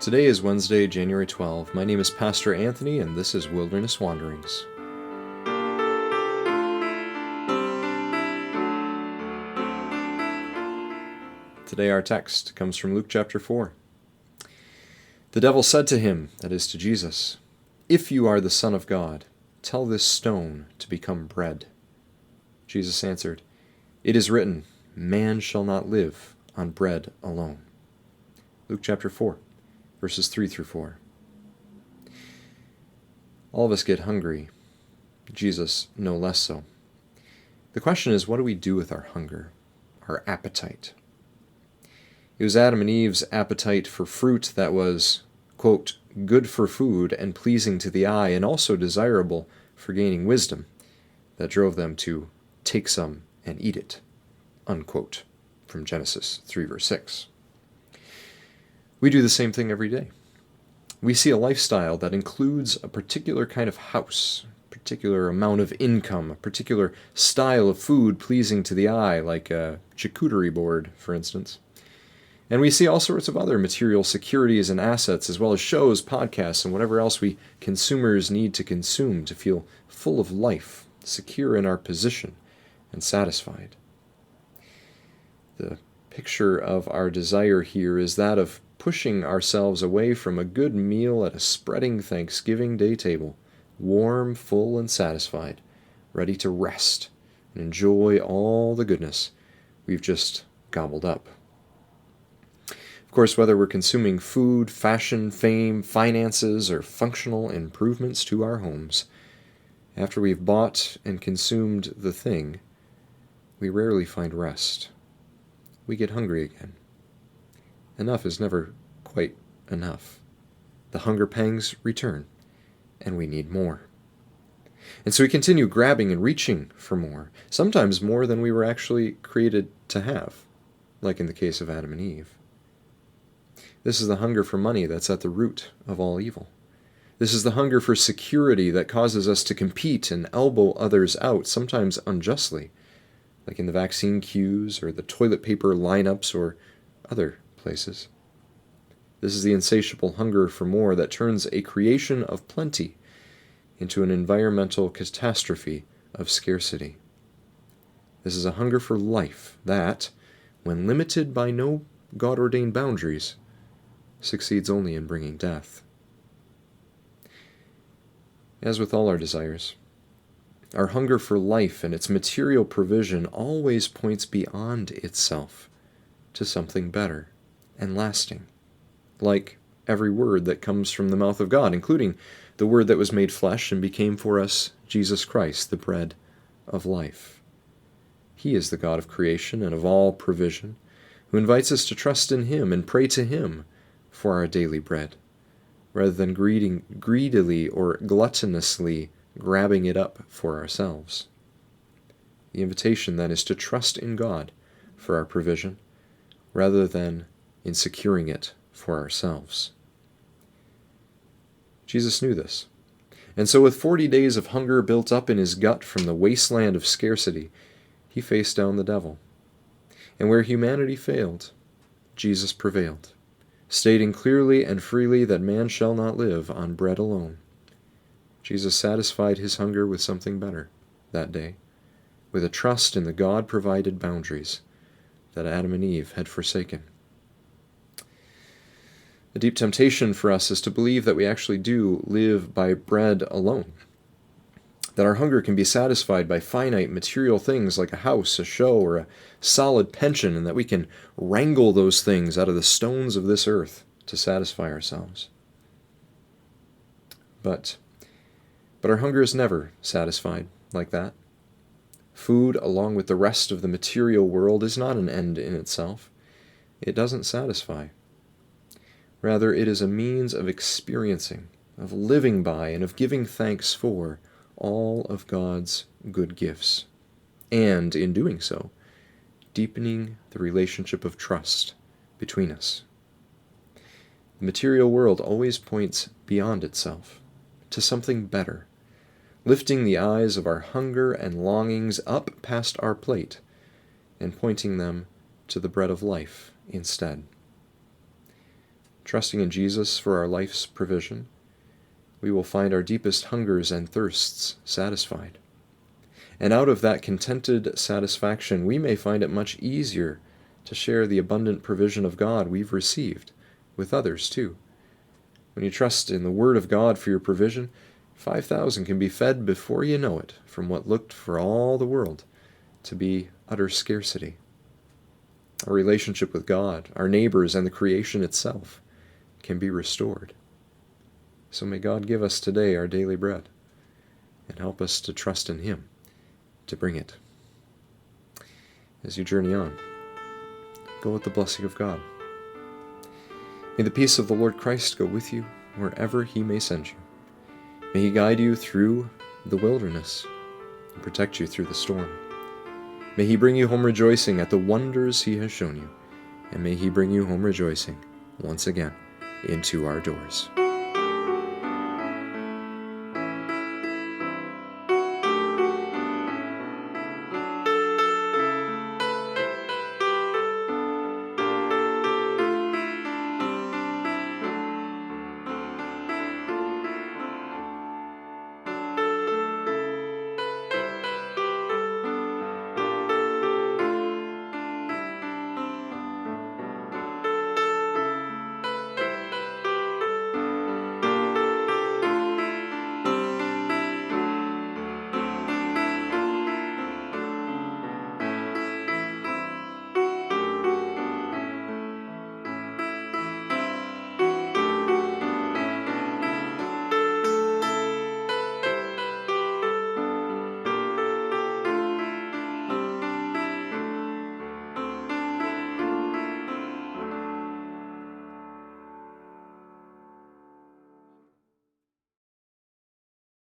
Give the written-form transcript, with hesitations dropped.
Today is Wednesday, January 12. My name is Pastor Anthony, and this is Wilderness Wanderings. Today our text comes from Luke chapter 4. The devil said to him, that is to Jesus, "If you are the Son of God, tell this stone to become bread." Jesus answered, "It is written, man shall not live on bread alone." Luke chapter 4. Verses 3 through 4. All of us get hungry, Jesus no less so. The question is, what do we do with our hunger, our appetite? It was Adam and Eve's appetite for fruit that was, quote, good for food and pleasing to the eye and also desirable for gaining wisdom that drove them to take some and eat it, unquote, from Genesis 3 verse 6. We do the same thing every day. We see a lifestyle that includes a particular kind of house, a particular amount of income, a particular style of food pleasing to the eye, like a charcuterie board, for instance. And we see all sorts of other material securities and assets, as well as shows, podcasts, and whatever else we consumers need to consume to feel full of life, secure in our position, and satisfied. The picture of our desire here is that of pushing ourselves away from a good meal at a spreading Thanksgiving Day table, warm, full, and satisfied, ready to rest and enjoy all the goodness we've just gobbled up. Of course, whether we're consuming food, fashion, fame, finances, or functional improvements to our homes, after we've bought and consumed the thing, we rarely find rest. We get hungry again. Enough is never quite enough. The hunger pangs return, and we need more. And so we continue grabbing and reaching for more, sometimes more than we were actually created to have, like in the case of Adam and Eve. This is the hunger for money that's at the root of all evil. This is the hunger for security that causes us to compete and elbow others out, sometimes unjustly, like in the vaccine queues or the toilet paper lineups or other places. This is the insatiable hunger for more that turns a creation of plenty into an environmental catastrophe of scarcity. This is a hunger for life that, when limited by no God-ordained boundaries, succeeds only in bringing death. As with all our desires, our hunger for life and its material provision always points beyond itself to something better and lasting, like every word that comes from the mouth of God, including the Word that was made flesh and became for us Jesus Christ, the bread of life. He is the God of creation and of all provision, who invites us to trust in Him and pray to Him for our daily bread, rather than greedily or gluttonously grabbing it up for ourselves. The invitation, then, is to trust in God for our provision, rather than in securing it for ourselves. Jesus knew this, and so with 40 days of hunger built up in his gut from the wasteland of scarcity, he faced down the devil. And where humanity failed, Jesus prevailed, stating clearly and freely that man shall not live on bread alone. Jesus satisfied his hunger with something better that day, with a trust in the God-provided boundaries that Adam and Eve had forsaken. The deep temptation for us is to believe that we actually do live by bread alone, that our hunger can be satisfied by finite material things like a house, a show, or a solid pension, and that we can wrangle those things out of the stones of this earth to satisfy ourselves. But our hunger is never satisfied like that. Food, along with the rest of the material world, is not an end in itself. It doesn't satisfy. Rather, it is a means of experiencing, of living by, and of giving thanks for all of God's good gifts, and, in doing so, deepening the relationship of trust between us. The material world always points beyond itself, to something better, lifting the eyes of our hunger and longings up past our plate and pointing them to the bread of life instead. Trusting in Jesus for our life's provision, we will find our deepest hungers and thirsts satisfied. And out of that contented satisfaction, we may find it much easier to share the abundant provision of God we've received with others too. When you trust in the Word of God for your provision, 5,000 can be fed before you know it from what looked for all the world to be utter scarcity. Our relationship with God, our neighbors, and the creation itself can be restored. So may God give us today our daily bread and help us to trust in Him to bring it. As you journey on, go with the blessing of God. May the peace of the Lord Christ go with you wherever He may send you. May He guide you through the wilderness and protect you through the storm. May He bring you home rejoicing at the wonders He has shown you, and may He bring you home rejoicing once again into our doors.